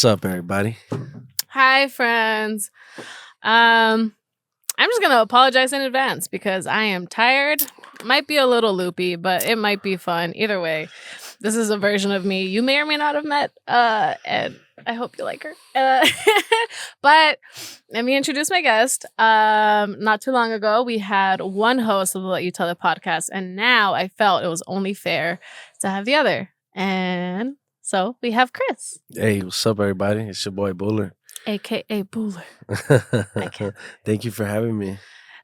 What's up, everybody? Hi, friends. I'm just gonna apologize in advance because I am tired. Might be a little loopy, but it might be fun. Either way, this is a version of me you may or may not have met. And I hope you like her. But let me introduce my guest. Not too long ago, we had one host of the Let You Tell It podcast, and now I felt it was only fair to have the other. And so we have Chris. Hey, what's up, everybody? It's your boy Booler. AKA Booler. Thank you for having me.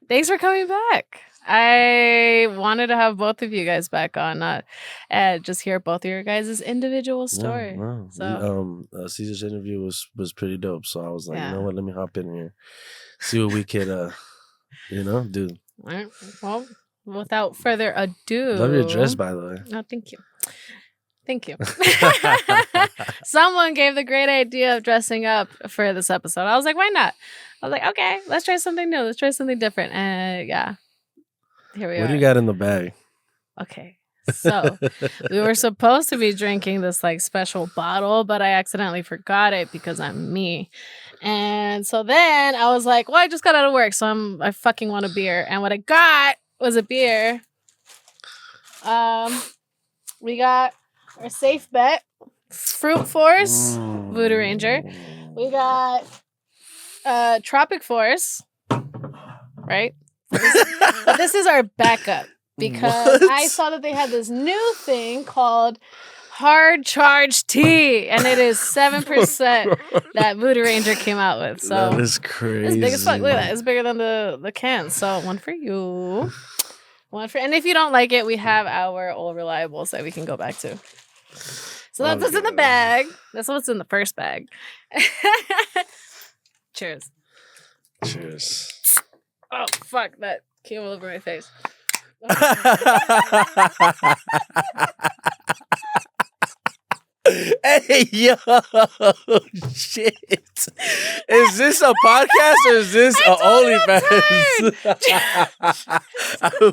Thanks for coming back. I wanted to have both of you guys back on, not just hear both of your guys' individual story. No. So Caesar's interview was pretty dope. So I was like, Yeah. you know what? Let me hop in here, see what we could, do. all right, well, without further ado, Love your dress, by the way. Oh, thank you. Thank you. Someone gave the great idea of dressing up for this episode. I was like, why not? I was like, okay, let's try something new. Let's try something different. And yeah, here we are. What do you got in the bag? Okay. So we were supposed to be drinking this like special bottle, but I accidentally forgot it because I'm me. And so then I was like, well, I just got out of work, so I fucking want a beer. And what I got was a beer. We got our safe bet, Fruit Force, Voodoo Ranger. We got Tropic Force, right? But this is our backup because What? I saw that they had this new thing called Hard Charge Tea, and it is 7% that Voodoo Ranger came out with. So That is crazy. it's big as fuck. Look at that. It's bigger than the can. So one for you. And if you don't like it, we have our old reliables that we can go back to. So that's what's in the bag. That's what's in the first bag. Cheers. Cheers. Oh, fuck. That came all over my face. Hey, yo, shit. Is this a podcast or is this a OnlyFans?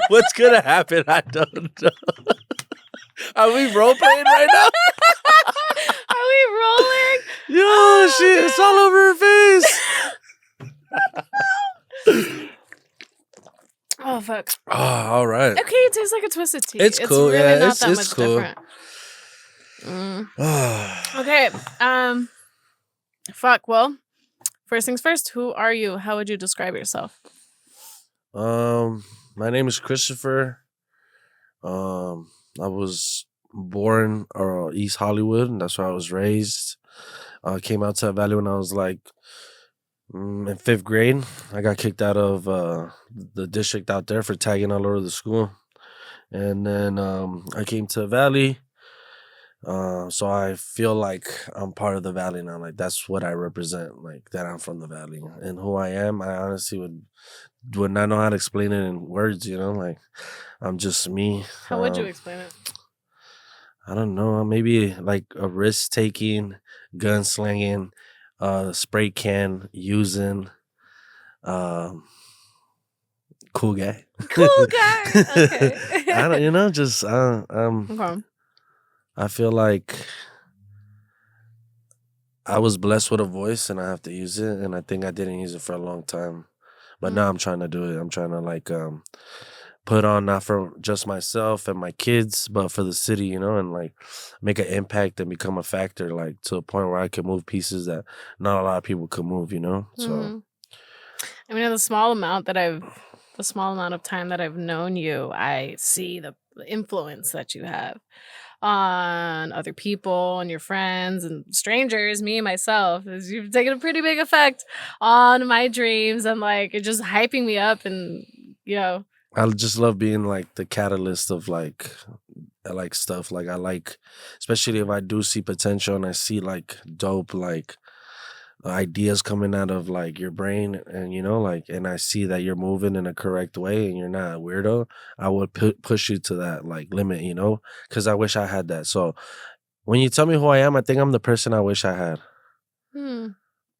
What's going to happen? I don't know. Are we role playing right now? Are we rolling? Yo, shit, it's all over her face. Oh, fuck. Oh, all right. Okay, it tastes like a twisted tea. It's cool, really yeah, not that it's much cool. different. Okay. Fuck. Well, first things first. Who are you? How would you describe yourself? My name is Christopher. I was born East Hollywood, and that's where I was raised. Came out to the Valley when I was like in 5th grade. I got kicked out of the district out there for tagging all over the school, and then I came to the Valley. So I feel like I'm part of the Valley now. Like that's what I represent. Like that I'm from the Valley, and who I am. I honestly would not know how to explain it in words. You know, like I'm just me. How would you explain it? I don't know. Maybe like a risk taking, gun slinging, spray can using, cool guy. Cool guy. Okay. I don't. You know, just Okay. I feel like I was blessed with a voice and I have to use it, and I think I didn't use it for a long time. But now I'm trying to do it. I'm trying to like put on not for just myself and my kids, but for the city, you know, and like make an impact and become a factor, like to a point where I can move pieces that not a lot of people could move, you know? So I mean, the small amount of time that I've known you, I see the influence that you have on other people and your friends and strangers, me and myself, is you've taken a pretty big effect on my dreams and like it just hyping me up, and you know, I just love being like the catalyst of like I like stuff. Like I like, especially if I do see potential and I see like dope like ideas coming out of like your brain, and you know, like, and I see that you're moving in a correct way and you're not a weirdo, I would push you to that like limit, you know, because I wish I had that. So when you tell me who I am, I think I'm the person I wish I had. You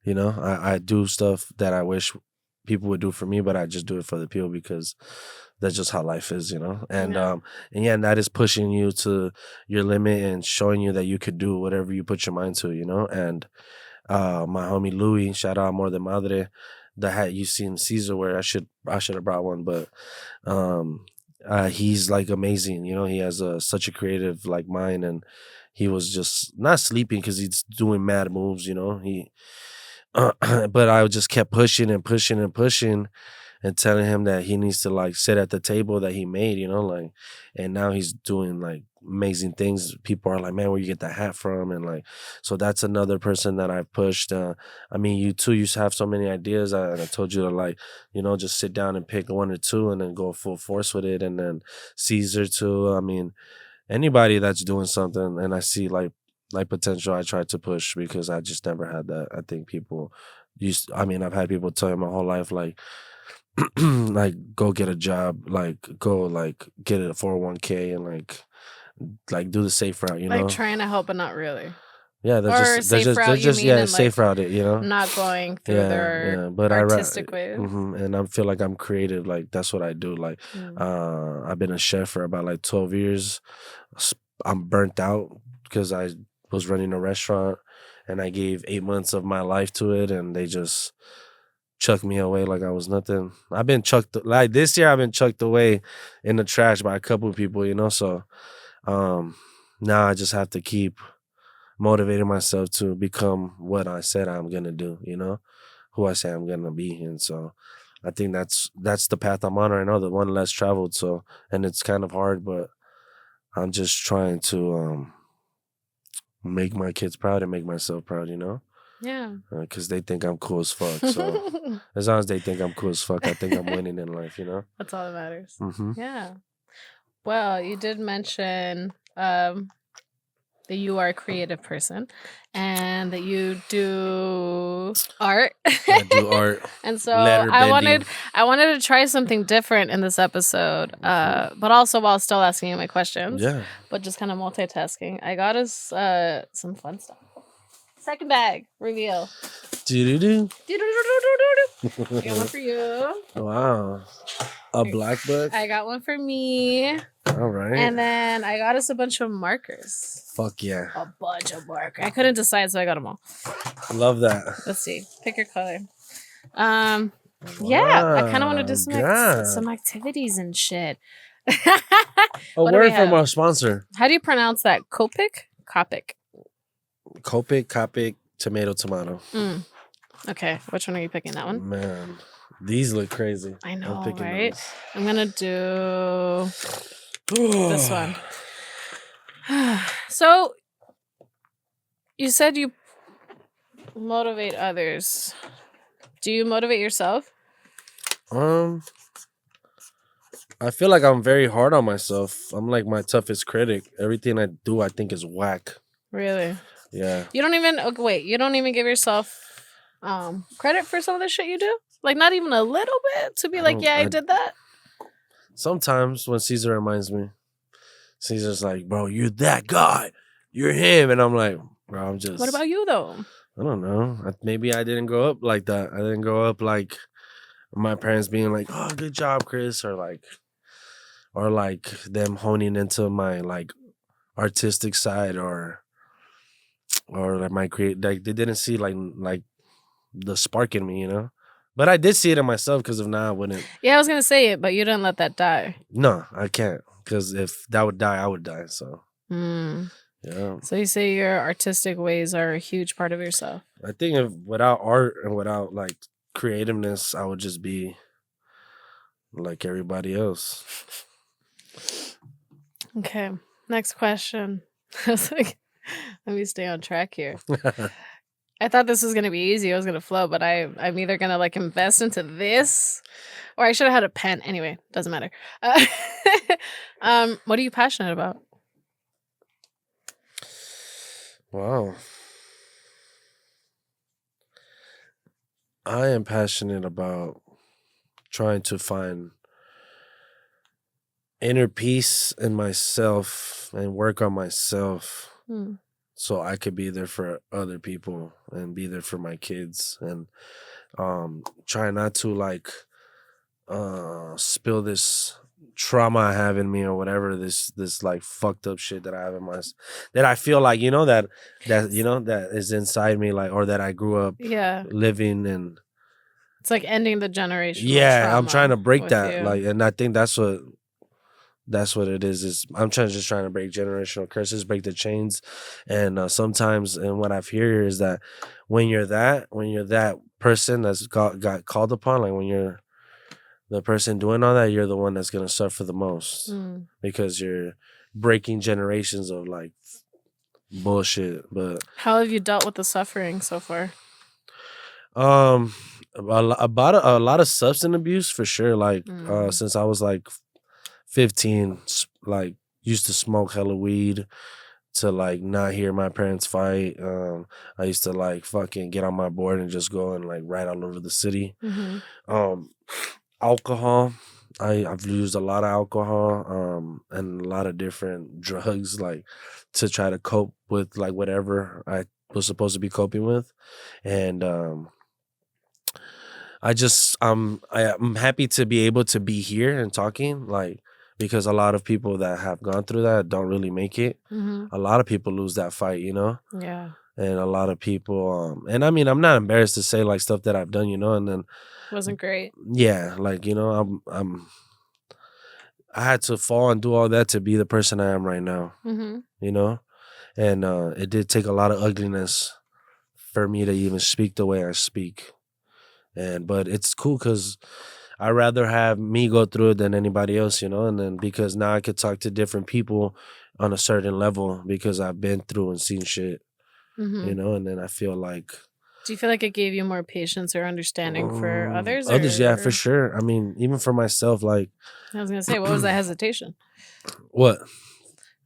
know, I do stuff that I wish people would do for me, but I just do it for the people because that's just how life is, you know. And and that is pushing you to your limit and showing you that you could do whatever you put your mind to, you know. And My homie Louis, shout out More Than Madre, the hat you seen Caesar wear. I should have brought one, but um, he's like amazing. You know, he has such a creative like mind, and he was just not sleeping because he's doing mad moves. You know, but I just kept pushing and pushing and pushing and telling him that he needs to like sit at the table that he made, like, and now he's doing like amazing things. People are like, man, where you get that hat from? And like, so that's another person that I've pushed. I mean, you too used to have so many ideas, and I told you to like, just sit down and pick one or two and then go full force with it. And then Caesar too. I mean, anybody that's doing something and I see like potential, I try to push because I just never had that. I think people I mean, I've had people tell me my whole life like like go get a job, like go like get a 401k and like do the safe route, Like trying to help, but not really. Yeah, Or safe route, you mean, yeah, and safe like route it. not going through Yeah, their yeah, but artistic ways. and I feel like I'm creative. Like that's what I do. Like, I've been a chef for about like 12 years. I'm burnt out because I was running a restaurant, and I gave 8 months of my life to it, and they just chucked me away like I was nothing. I've been chucked like this year. I've been chucked away in the trash by a couple of people. So, now I just have to keep motivating myself to become what I said I'm gonna do, who I say I'm gonna be. And so I think that's the path I'm on right now, the one less traveled. So, and it's kind of hard, but I'm just trying to make my kids proud and make myself proud. Yeah. Because they think I'm cool as fuck. So as long as they think I'm cool as fuck, I think I'm winning in life. That's all that matters. Mm-hmm. Yeah. Well, you did mention that you are a creative person and that you do art. I do art. And so Letter I bending. wanted to try something different in this episode, but also while still asking you my questions. Yeah. But just kind of multitasking. I got us some fun stuff. Second bag reveal. Do-do-do. I got one for you. Wow. A black book? I got one for me. All right. And then I got us a bunch of markers. Fuck yeah. A bunch of markers. I couldn't decide, so I got them all. Love that. Let's see. Pick your color. Yeah, I kind of want to do some activities and shit. A word from our sponsor. How do you pronounce that? Copic? Copic, tomato. Okay, which one are you picking? That one? Man, these look crazy. I know, right? Those. I'm gonna do this one. So, you said you motivate others. Do you motivate yourself? I feel like I'm very hard on myself. I'm like my toughest critic. Everything I do, I think is whack. Really? Yeah. You don't even you don't even give yourself credit for some of the shit you do? Like not even a little bit to be like, yeah, I did that? Sometimes when Caesar reminds me, Caesar's like, bro, you're that guy. You're him. And I'm like, bro, I'm just... What about you though? I don't know. Maybe I didn't grow up like that. I didn't grow up like my parents being like, oh, good job, Chris. Or like them honing into my like artistic side or like my like they didn't see like the spark in me, But I did see it in myself because if not, I wouldn't. Yeah, I was gonna say it, but you didn't let that die. No, I can't because if that would die, I would die. So yeah. So you say your artistic ways are a huge part of yourself. I think if without art and without like creativeness, I would just be like everybody else. Okay, next question. I was like, let me stay on track here. I thought this was gonna be easy. I was gonna flow, but I'm either gonna like invest into this, or I should have had a pen. Anyway, doesn't matter. What are you passionate about? Wow. I am passionate about trying to find inner peace in myself and work on myself so I could be there for other people and be there for my kids and try not to like spill this trauma I have in me or whatever, this like fucked up shit that I have in my that I feel like, you know, that you know, that is inside me, like, or that I grew up Yeah. living in. It's like ending the generational Yeah, I'm trying to trauma break with that, you. like, and I think that's what it is I'm just trying to break generational curses, break the chains. And sometimes, and what I've heard is that when you're that person that's got called upon, like when you're the person doing all that, you're the one that's gonna suffer the most Mm. because you're breaking generations of like bullshit. But How have you dealt with the suffering so far? about a lot of substance abuse for sure. Like Mm. since I was like 15, like used to smoke hella weed to like not hear my parents fight. I used to like fucking get on my board and just go and like ride all over the city. Mm-hmm. Alcohol. I've used a lot of alcohol, and a lot of different drugs, like to try to cope with like whatever I was supposed to be coping with. And I'm happy to be able to be here and talking, like, because a lot of people that have gone through that don't really make it. Mm-hmm. A lot of people lose that fight, you know? Yeah. And a lot of people, and I mean, I'm not embarrassed to say like stuff that I've done, you know, and then Wasn't great. yeah, like, you know, I had to fall and do all that to be the person I am right now, Mm-hmm. you know? And it did take a lot of ugliness for me to even speak the way I speak. But it's cool because I'd rather have me go through it than anybody else, you know? And then because now I could talk to different people on a certain level because I've been through and seen shit, Mm-hmm. you know? And then I feel like Do you feel like it gave you more patience or understanding for others? others, yeah, Or for sure. I mean, even for myself, like, I was gonna say, what was that hesitation? what?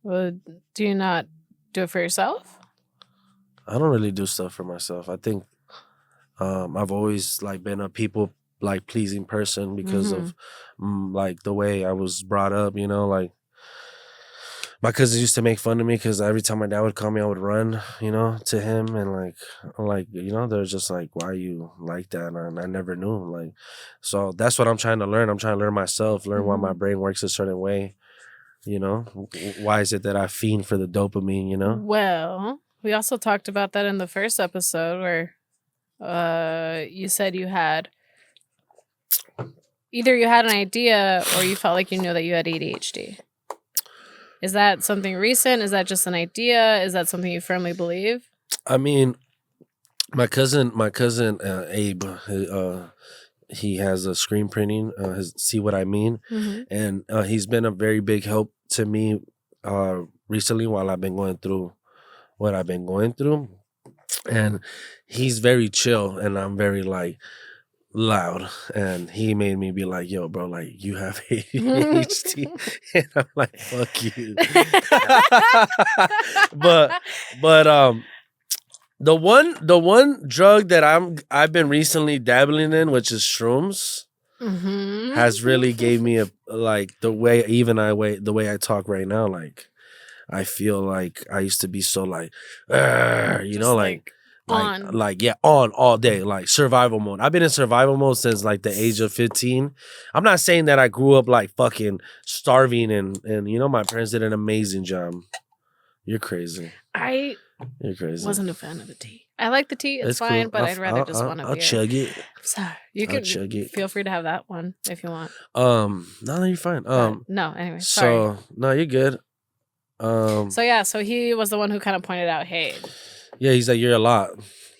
Well, do you not do it for yourself? I don't really do stuff for myself. I think I've always like been a people like pleasing person because of like the way I was brought up, you know, like my cousins used to make fun of me because every time my dad would call me, I would run, you know, to him, and like you know, they're just like, "Why are you like that?" And I never knew, like, so that's what I'm trying to learn. I'm trying to learn myself, learn why my brain works a certain way, you know. Why is it that I fiend for the dopamine, you know? Well, we also talked about that in the first episode where you said you had either you had an idea or you felt like you knew that you had ADHD. Is that something recent? Is that just an idea? Is that something you firmly believe? I mean, my cousin Abe, he has a screen printing, see what I mean, and he's been a very big help to me recently while I've been going through what I've been going through. And he's very chill and I'm very like loud, and he made me be like, "Yo, bro, like you have ADHD," and I'm like, "Fuck you." but the one drug that I've been recently dabbling in, which is shrooms, has really gave me a like the way the way I talk right now. Like I feel like I used to be so like, you know, like on. yeah, on all day, like survival mode. I've been in survival mode since like the age of 15. I'm not saying that I grew up like fucking starving and you know, my parents did an amazing job. You're crazy. You're crazy. Wasn't a fan of the tea. I like the tea. It's fine, cool. but I'd rather just want a beer. I'll chug it. Sorry. You can chug it. feel free to have that one if you want. No, you're fine. No, anyway, sorry. So no, you're good. So yeah, so he was the one who kind of pointed out, hey. Yeah, he's like, you're a lot.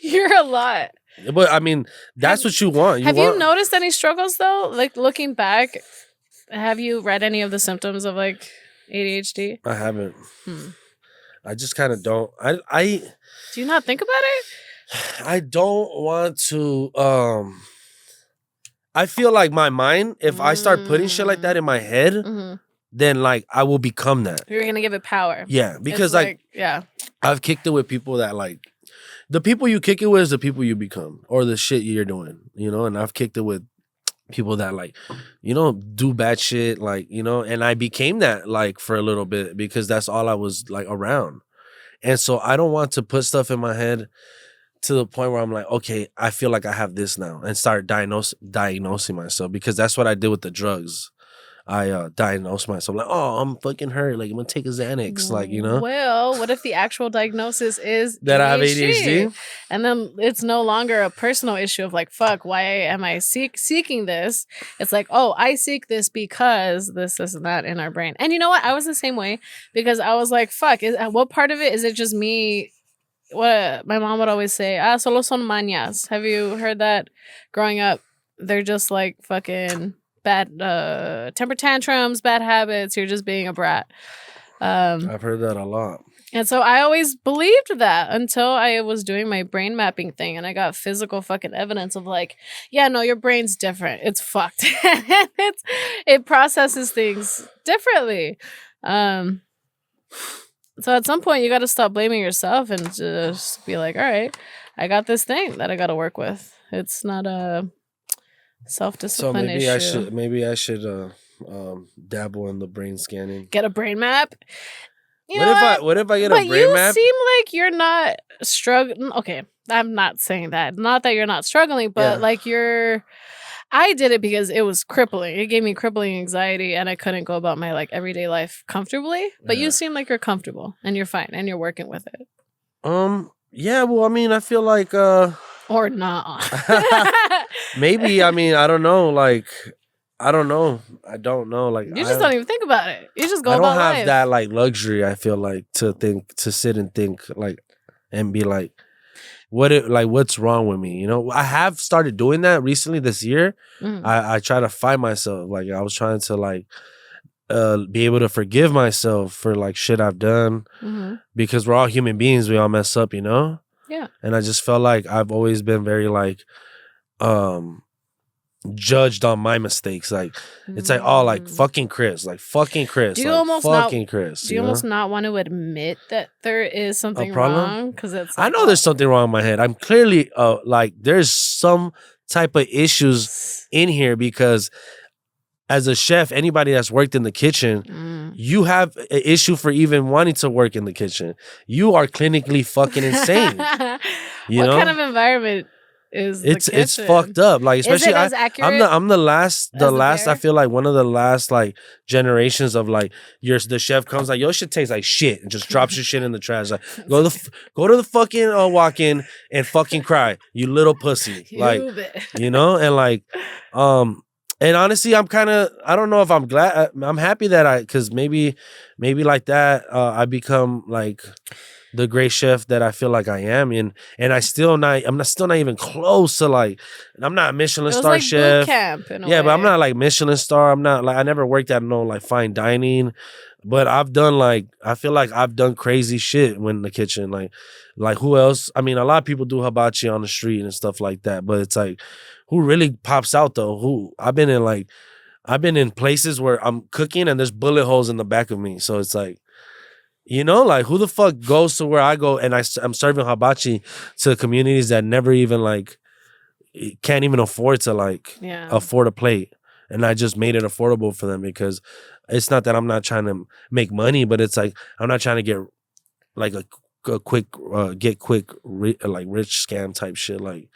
You're a lot. But I mean, that's what you want. You noticed any struggles though? Like looking back, have you read any of the symptoms of like ADHD? I haven't. I just kind of don't. I do you not think about it? I don't want to. I feel like my mind, if I start putting shit like that in my head, then like I will become that. You're gonna give it power. Yeah, because like yeah, I've kicked it with people that like the people you kick it with is the people you become or the shit you're doing, you know. And I've kicked it with people that like, you know, do bad shit, like, you know, and I became that like for a little bit because that's all I was like around. And so I don't want to put stuff in my head to the point where I'm like, okay, I feel like I have this now and start diagnosing myself, because that's what I did with the drugs. I diagnose myself like, oh, I'm fucking hurt. Like I'm gonna take a Xanax. Like you know Well, what if the actual diagnosis is that I have ADHD? ADHD. And then it's no longer a personal issue of like, fuck, why am I seeking this? It's like, oh, I seek this because this and that in our brain. And you know what? I was the same way because I was like, fuck, what part of it is it just me? What my mom would always say, solo son mañas. Have you heard that growing up? They're just like fucking bad temper tantrums, bad habits. You're just being a brat. I've heard that a lot. And so I always believed that until I was doing my brain mapping thing and I got physical fucking evidence of like, yeah, no, your brain's different. It's fucked. It processes things differently. So at some point you got to stop blaming yourself and just be like, all right, I got this thing that I got to work with. It's not a self-discipline So maybe issue. I should dabble in the brain scanning. Get a brain map. What if I get a brain you map? seem like you're not struggling. Okay, I'm not saying that. Not that you're not struggling, but like you're. I did it because it was crippling. It gave me crippling anxiety, and I couldn't go about my like everyday life comfortably. But you seem like you're comfortable and you're fine and you're working with it. Yeah. Well, I mean, I feel like or not. Maybe. I mean, I don't know. Like, I don't know. I don't know. Like, you just don't even think about it. You just go I about don't have life. that like luxury. I feel like to sit and think like and be like, what's wrong with me? You know, I have started doing that recently this year. Mm. I try to find myself. Like I was trying to like be able to forgive myself for like shit I've done because we're all human beings. We all mess up, you know? Yeah. And I just felt like I've always been very like judged on my mistakes. Like it's like, oh, like fucking Chris. Do you almost fucking Chris? Do you almost not want to admit that there is something wrong? Because it's like, I know there's something wrong in my head. I'm clearly like there's some type of issues in here because as a chef, anybody that's worked in the kitchen, you have an issue for even wanting to work in the kitchen. You are clinically fucking insane. What kind of environment is it's fucked up. Like especially I'm the last I feel like one of the last like generations of like the chef comes like your shit tastes like shit and just drops your shit in the trash. Like go to the fucking walk-in and fucking cry, you little pussy. Like you know, and like and honestly, I'm kind of, I don't know if I'm glad, I'm happy that because maybe like that, I become like the great chef that I feel like I am. And I'm still not even close to like, I'm not a Michelin star like chef. Boot camp in a yeah, way. but I'm not like Michelin star. I'm not like, I never worked at no like fine dining, but I've done like, I feel like I've done crazy shit when in the kitchen. Like who else? I mean, a lot of people do hibachi on the street and stuff like that, but it's like, who really pops out though? I've been in places where I'm cooking and there's bullet holes in the back of me. So it's like, you know, like who the fuck goes to where I go and I'm serving hibachi to communities that never even like can't even afford to like afford a plate. And I just made it affordable for them because it's not that I'm not trying to make money, but it's like I'm not trying to get like a quick rich scam type shit. Like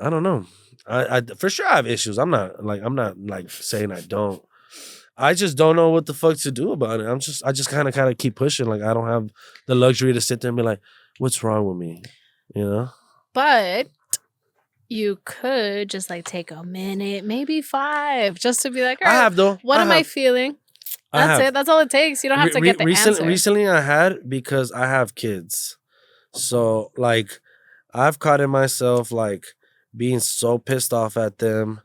I don't know. I for sure I have issues. I'm not like saying I don't. I just don't know what the fuck to do about it. I just kind of keep pushing. Like I don't have the luxury to sit there and be like, what's wrong with me? You know? But you could just like take a minute, maybe 5, just to be like, all right, I have though. What am I feeling? That's it. That's all it takes. You don't have to get the answer. Recently I had because I have kids. So like I've caught in myself like being so pissed off at them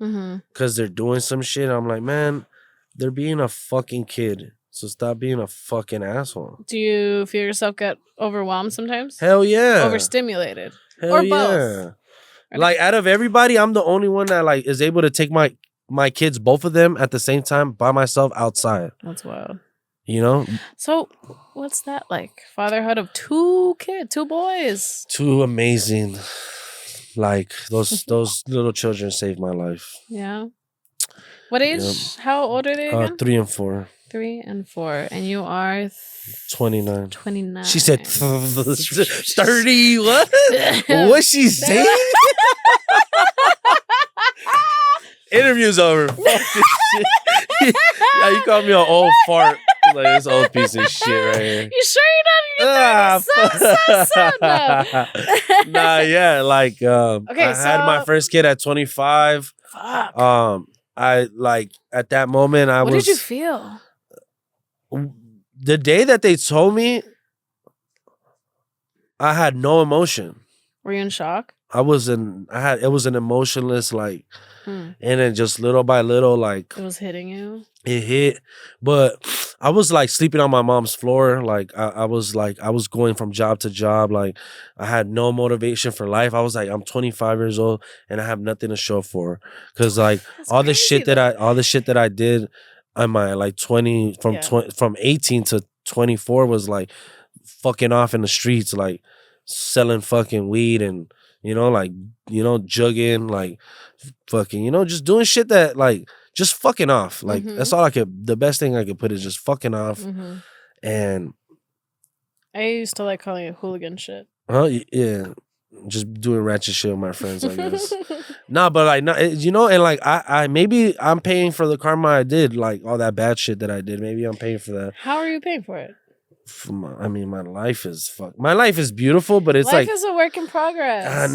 because they're doing some shit. I'm like, man, they're being a fucking kid. So stop being a fucking asshole. Do you feel yourself get overwhelmed sometimes? Hell yeah. Overstimulated? Hell or yeah. both? Like out of everybody, I'm the only one that like is able to take my kids, both of them at the same time by myself outside. That's wild. You know? So what's that like? Fatherhood of 2 boys. 2 amazing. Like those little children saved my life. Yeah. What age? Yep. How old are they again? 3 and 4. 3 and 4. And you are 29. 29. She said 30. What? What's she saying? Interview's over. Fuck this shit. You called me an old fart. Like this old piece of shit right here. You sure you're not in your 30s? So, no. Nah, yeah, like Okay, I had my first kid at 25. Fuck. I like at that moment What did you feel? The day that they told me, I had no emotion. Were you in shock? It was an emotionless like, and then just little by little like it was hitting you. It hit, but I was like sleeping on my mom's floor. Like I was going from job to job. Like I had no motivation for life. I was like, I'm 25 years old and I have nothing to show for. Cause like all the shit that I did on my like 20 from 18 to 24 was like fucking off in the streets, like selling fucking weed and like jugging, like fucking just doing shit that like. Just fucking off. Like, that's all the best thing I could put is just fucking off. And I used to like calling it hooligan shit. Yeah. Just doing ratchet shit with my friends, I guess. Nah, but like, and like, I maybe I'm paying for the karma I did, like all that bad shit that I did. Maybe I'm paying for that. How are you paying for it? My life is My life is beautiful, but it's life is a work in progress. I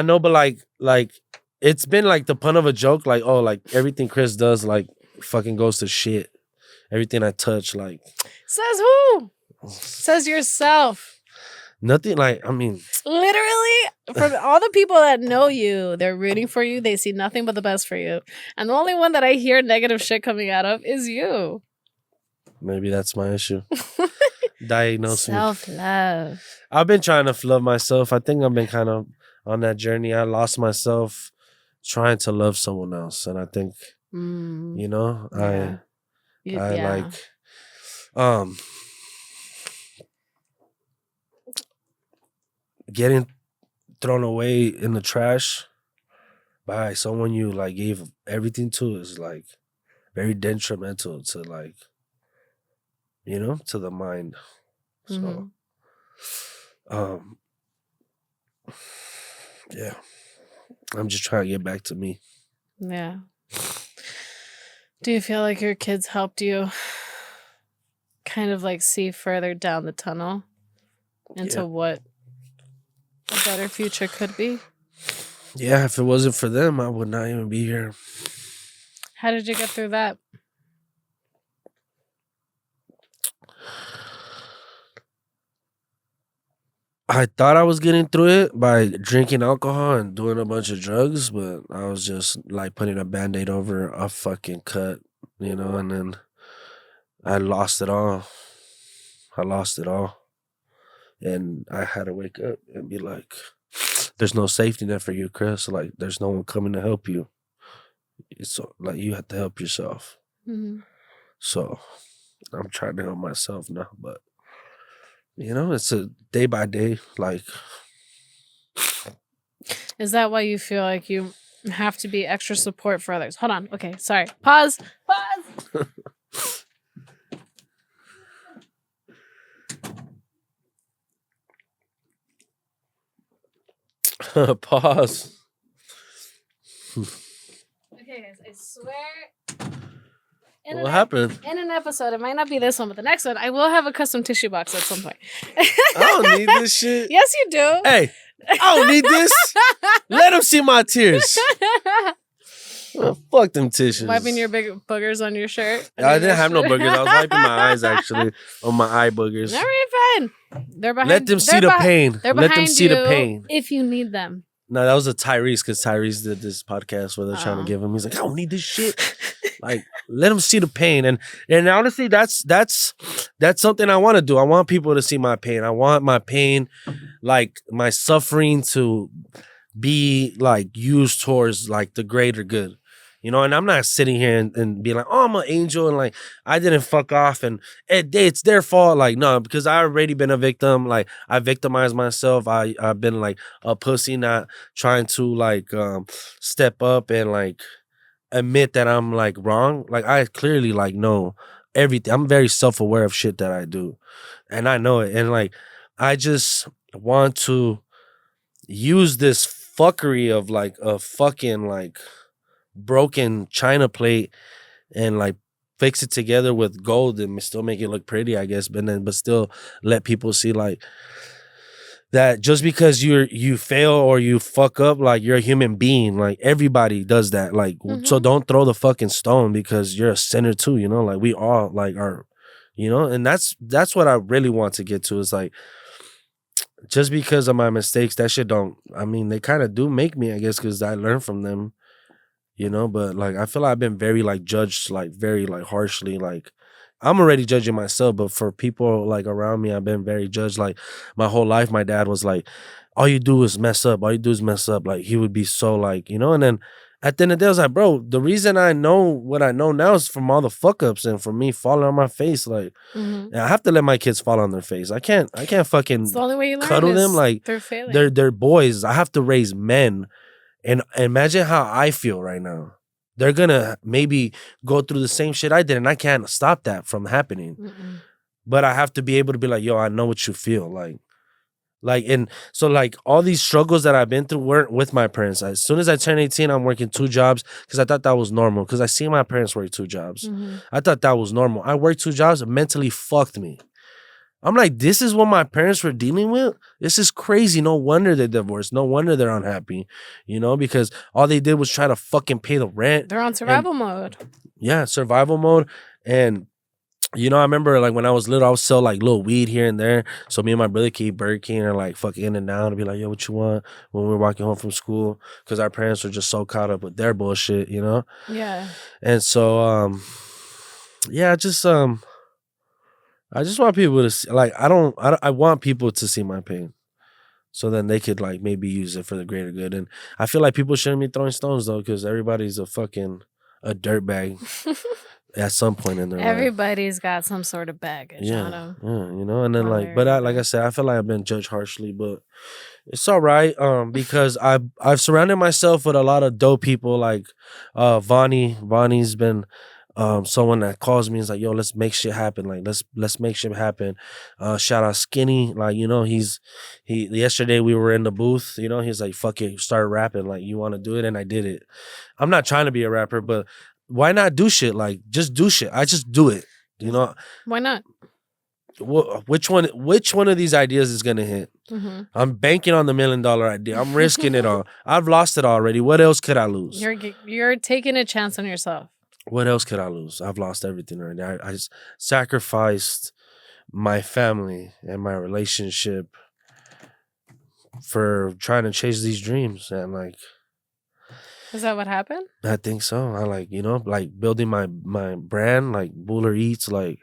know, but like, it's been like the pun of a joke, like, oh, like everything Chris does, like, fucking goes to shit. Everything I touch, like. Says who? Says yourself. Nothing, like, I mean. Literally, from all the people that know you, they're rooting for you. They see nothing but the best for you. And the only one that I hear negative shit coming out of is you. Maybe that's my issue. Diagnose me. Self-love. I've been trying to love myself. I think I've been kind of on that journey. I lost myself trying to love someone else, and I think I like getting thrown away in the trash by someone you like gave everything to is like very detrimental to like to the mind. So yeah, I'm just trying to get back to me. Yeah. Do you feel like your kids helped you kind of like see further down the tunnel into what a better future could be? Yeah, if it wasn't for them, I would not even be here. How did you get through that? I thought I was getting through it by drinking alcohol and doing a bunch of drugs, but I was just like putting a Band-Aid over a fucking cut, and then I lost it all. And I had to wake up and be like, there's no safety net for you, Chris. Like, there's no one coming to help you. It's like, you have to help yourself. So I'm trying to help myself now, but it's a day by day, like. Is that why you feel like you have to be extra support for others? Hold on. Okay, sorry. Pause. Pause. Okay, guys, I swear. What happened? In an episode, it might not be this one, but the next one, I will have a custom tissue box at some point. I don't need this shit. Yes, you do. Hey, I don't need this. Let them see my tears. Oh, fuck them tissues. Wiping your big boogers on your shirt. I didn't have no boogers. I was wiping my eyes, actually, on my eye boogers. All right, fine. They're behind. Let them see the pain. Let them see the pain. If you need them. No, that was a Tyrese, because Tyrese did this podcast where they're trying to give him. He's like, I don't need this shit. Like, let them see the pain. And honestly, that's something I want to do. I want people to see my pain. I want my pain, like my suffering, to be like used towards like the greater good. And I'm not sitting here and being like, oh, I'm an angel and like I didn't fuck off and it's their fault. Like, no, because I already been a victim. Like, I victimized myself. I've been like a pussy, not trying to like step up and like admit that I'm like wrong. Like, I clearly like know everything. I'm very self-aware of shit that I do, and I know it. And like, I just want to use this fuckery of like a fucking like broken china plate and like fix it together with gold and still make it look pretty, I guess, but still let people see like that just because you fail or you fuck up, like you're a human being. Like everybody does that. Like so don't throw the fucking stone because you're a sinner too, you know? Like we all like are, you know, and that's what I really want to get to is like just because of my mistakes, that shit don't, I mean, they kind of do make me, I guess, because I learn from them, you know, but like I feel like I've been very like judged like very like harshly. Like I'm already judging myself, but for people like around me, I've been very judged. Like my whole life, my dad was like, all you do is mess up. All you do is mess up. Like he would be so like, you know, and then at the end of the day, I was like, bro, the reason I know what I know now is from all the fuck ups and from me falling on my face. Like and I have to let my kids fall on their face. I can't fucking It's the only way you learn cuddle them. is Like through failing. they're boys. I have to raise men. And imagine how I feel right now. They're gonna maybe go through the same shit I did, and I can't stop that from happening. But I have to be able to be like, yo, I know what you feel. Like, and so like all these struggles that I've been through weren't with my parents. As soon as I turned 18, I'm working 2 jobs because I thought that was normal. Because I seen my parents work 2 jobs. I thought that was normal. I worked 2 jobs, it mentally fucked me. I'm like, this is what my parents were dealing with? This is crazy. No wonder they're divorced. No wonder they're unhappy, you know, because all they did was try to fucking pay the rent. They're on survival mode. Yeah, survival mode. And, you know, I remember like when I was little, I would sell like little weed here and there. So me and my brother could eat Burger King or like fucking in and out and be like, yo, what you want when we were walking home from school? Because our parents were just so caught up with their bullshit, you know? Yeah. And so, yeah, I just want people to see, like, I want people to see my pain so then they could like maybe use it for the greater good. And I feel like people shouldn't be throwing stones though, because everybody's a dirtbag at some point in their life. Everybody's got some sort of baggage on them. Yeah, you know, and then Oh, like, there but you like go. I said, I feel like I've been judged harshly, but it's all right. Because I've surrounded myself with a lot of dope people. Like, Vonnie's been someone that calls me and is like, yo, let's make shit happen. Like let's make shit happen. Shout out Skinny. Like, you know, he yesterday we were in the booth, you know, he's like, fuck it, start rapping. Like, you want to do it? And I did it. I'm not trying to be a rapper, but why not do shit? Like, just do shit. I just do it. You know, Why not? which one of these ideas is gonna hit? I'm banking on the $1 million idea. I'm risking it all. I've lost it already. What else could I lose? You're taking a chance on yourself. What else could I lose? I've lost everything already. I just sacrificed my family and my relationship for trying to chase these dreams. And like, Is that what happened? I think so. I like, you know, like building my brand, like Booler Eats, like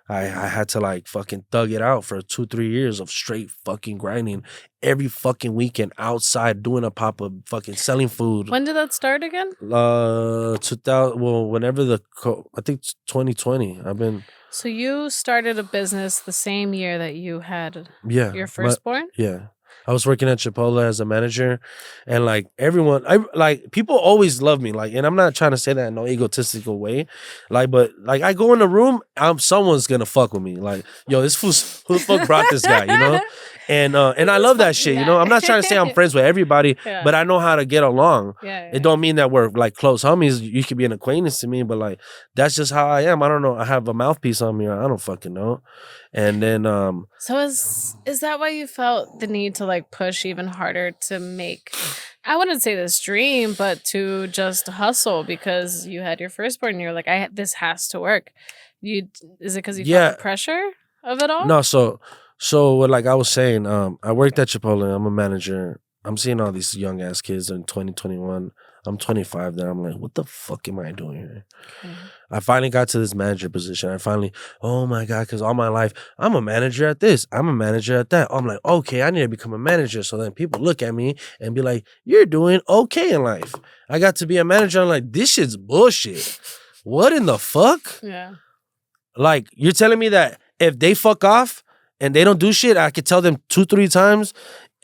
I had to like fucking thug it out for 2-3 years of straight fucking grinding every fucking weekend outside doing a pop-up, fucking selling food. When did that start again? 2000. Well, whenever I think 2020. I've been. So you started a business the same year that you had your firstborn? Yeah. I was working at Chipotle as a manager, and like everyone, people always love me. Like, and I'm not trying to say that in no egotistical way, like, but like I go in the room, someone's gonna fuck with me. Like, yo, who the fuck brought this guy, you know? And I love that shit, you know. I'm not trying to say I'm friends with everybody, but I know how to get along. It don't mean that we're like close homies. You could be an acquaintance to me, but like that's just how I am. I don't know. I have a mouthpiece on me. I don't fucking know. And then So is that why you felt the need to like push even harder to make, I wouldn't say this dream, but to just hustle because you had your firstborn and you're like, this has to work. Is it because you felt the pressure of it all? No, so what, like I was saying, I worked at Chipotle. I'm a manager. I'm seeing all these young ass kids in 2021. I'm 25 there. I'm like, what the fuck am I doing here? Okay. I finally got to this manager position. Oh my God, because all my life, I'm a manager at this. I'm a manager at that. I'm like, okay, I need to become a manager. So then people look at me and be like, you're doing okay in life. I got to be a manager. I'm like, this shit's bullshit. What in the fuck? Yeah. Like, you're telling me that if they fuck off and they don't do shit, I could tell them 2-3 times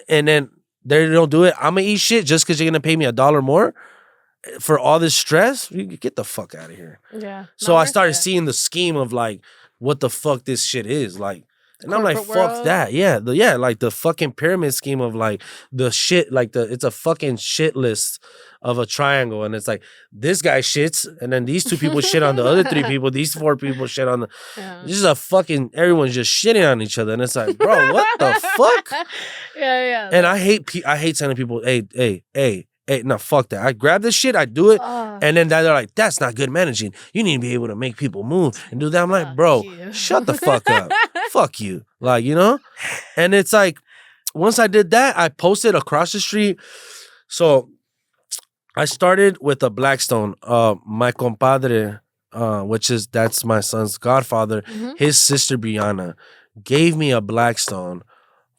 and then they don't do it, I'm gonna eat shit just because you're gonna pay me $1 more for all this stress? You get the fuck out of here. Yeah. So I started seeing the scheme of like what the fuck this shit is. Like, And I'm like, Corporate fuck world. that. Yeah, like the fucking pyramid scheme of like the shit, like it's a fucking shit list of a triangle. And it's like this guy shits, and then these two people shit on the other three people, these four people shit on the Yeah. this is a fucking everyone's just shitting on each other. And it's like, bro, what the fuck? Yeah. And I hate telling people, hey, no, fuck that. I grab this shit, I do it, and then they're like, that's not good managing. You need to be able to make people move and do that. I'm like, bro, shut the fuck up. Fuck you. Like, you know? And it's like, once I did that, I posted across the street. So I started with a Blackstone. My compadre, that's my son's godfather, his sister Brianna, gave me a Blackstone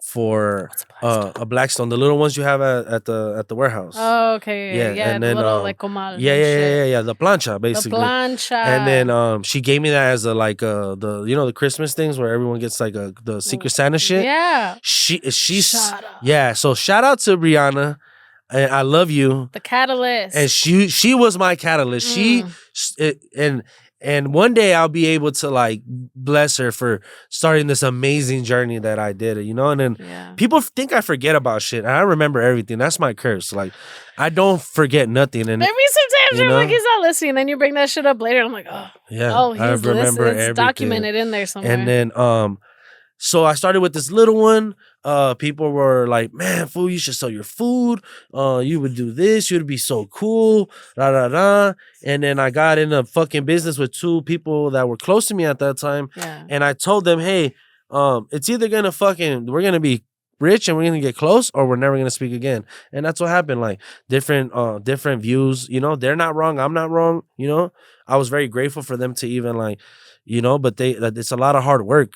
for a Blackstone, the little ones you have at the warehouse. Oh, okay. Yeah, and the then little like comal. yeah, the plancha basically. The plancha. And then she gave me that as a like the the Christmas things where everyone gets like the Secret Santa shit. Yeah. She's Shut up. yeah. So shout out to Brianna. And I love you. The catalyst. And she was my catalyst. And one day I'll be able to like bless her for starting this amazing journey that I did, you know? And then people think I forget about shit. And I remember everything. That's my curse. Like I don't forget nothing. And maybe sometimes you're like, he's not listening. Then you bring that shit up later. I'm like, oh. Yeah. Oh, he's remember listening. It's documented in there somewhere. And then so I started with this little one. People were like, man, fool, you should sell your food. You would do this. You'd be so cool. And then I got in a fucking business with two people that were close to me at that time. Yeah. And I told them, hey, it's either we're going to be rich and we're going to get close, or we're never going to speak again. And that's what happened. Like different views, they're not wrong. I'm not wrong. I was very grateful for them to even like, but it's a lot of hard work,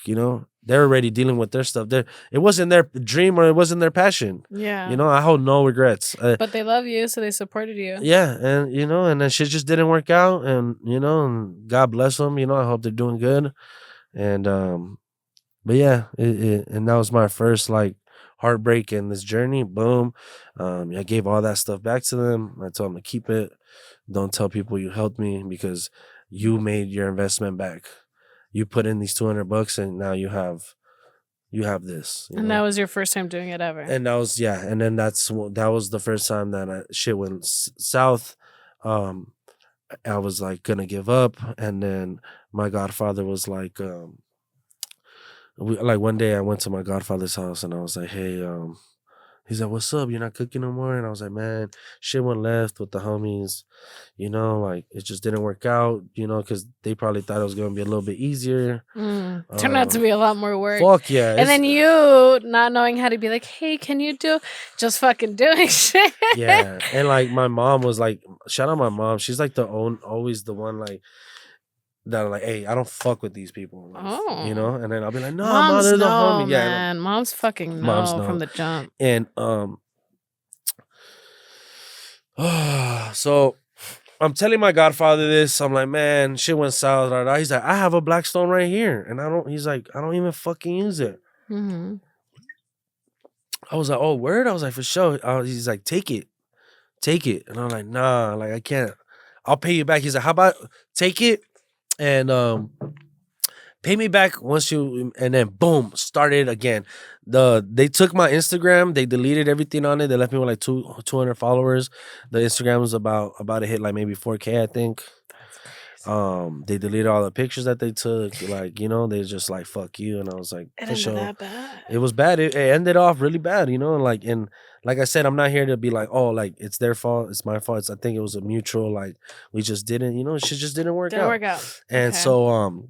They're already dealing with their stuff. It wasn't their dream or it wasn't their passion. Yeah. I hold no regrets. But they love you, so they supported you. Yeah, and and then shit just didn't work out, and and God bless them. I hope they're doing good, and but yeah, and that was my first like heartbreak in this journey. Boom, I gave all that stuff back to them. I told them to keep it. Don't tell people you helped me because you made your investment back. You put in these $200 and now you have this. And that was your first time doing it ever. And that was and then that was the first time that shit went south. I was like gonna give up, and then my godfather was like, one day I went to my godfather's house and I was like, hey, he's like, what's up? You're not cooking no more? And I was like, man, shit went left with the homies. Like it just didn't work out, because they probably thought it was going to be a little bit easier. Turned out to be a lot more work. Fuck yeah. And then you not knowing how to be like, hey, can you just fucking doing shit. Yeah. And like my mom was like, shout out my mom. She's like always the one like, that are like, hey, I don't fuck with these people. And then I'll be like, no, Moms they're the know, homie. Yeah, man. Moms fucking know from the jump. And so I'm telling my godfather this. I'm like, man, shit went south. He's like, I have a Blackstone right here, and he's like, I don't even fucking use it. Mm-hmm. I was like, oh, word? I was like, for sure. He's like, take it. And I'm like, nah, like I can't. I'll pay you back. He's like, how about take it? And pay me back once you, and then boom, started again. They took my Instagram, they deleted everything on it. They left me with like 200 followers. The Instagram was about to hit like maybe 4K, I think. They deleted all the pictures that they took. Like, they just like, fuck you. And I was like, it ended that bad. It was bad. It ended off really bad, and like I said, I'm not here to be like, oh, like it's their fault, it's my fault. I think it was a mutual, like we just didn't, shit just didn't work out. And so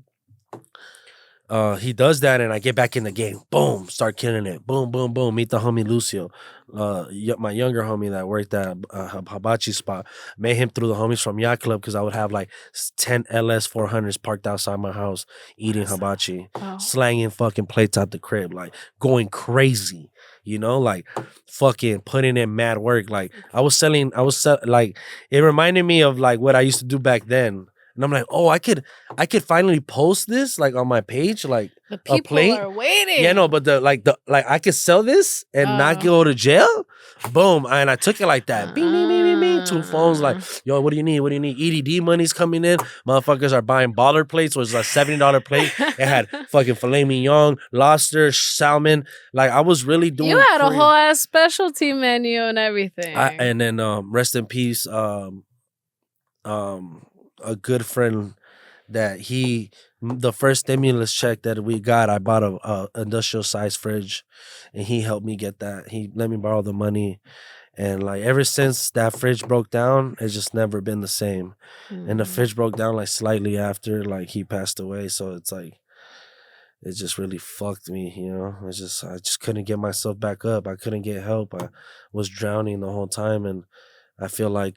he does that, and I get back in the game. Boom, start killing it. Boom, boom, boom. Meet the homie Lucio, my younger homie that worked at Hibachi spot. Met him through the homies from Yacht Club because I would have like 10 LS 400s parked outside my house eating hibachi, slanging fucking plates out the crib, like going crazy. Like fucking putting in mad work. Like like it reminded me of like what I used to do back then. And I'm like, oh, I could finally post this like on my page, like the people a plate. Are waiting. Yeah, no, but I could sell this and not go to jail. Boom, and I took it like that. Bing, bing, bing, bing, bing. Two phones, like, yo, what do you need? What do you need? EDD money's coming in. Motherfuckers are buying baller plates, which was a $70 plate. It had fucking filet mignon, lobster, salmon. Like, I was really doing You had a Korean. whole ass specialty menu and everything. And then rest in peace, a good friend that the first stimulus check that we got, I bought a industrial size fridge, and he helped me get that. He let me borrow the money, and like ever since that fridge broke down, it's just never been the same. And the fridge broke down like slightly after like he passed away, so it's like it just really fucked me, you know. I just couldn't get myself back up. I couldn't get help. I was drowning the whole time, and I feel like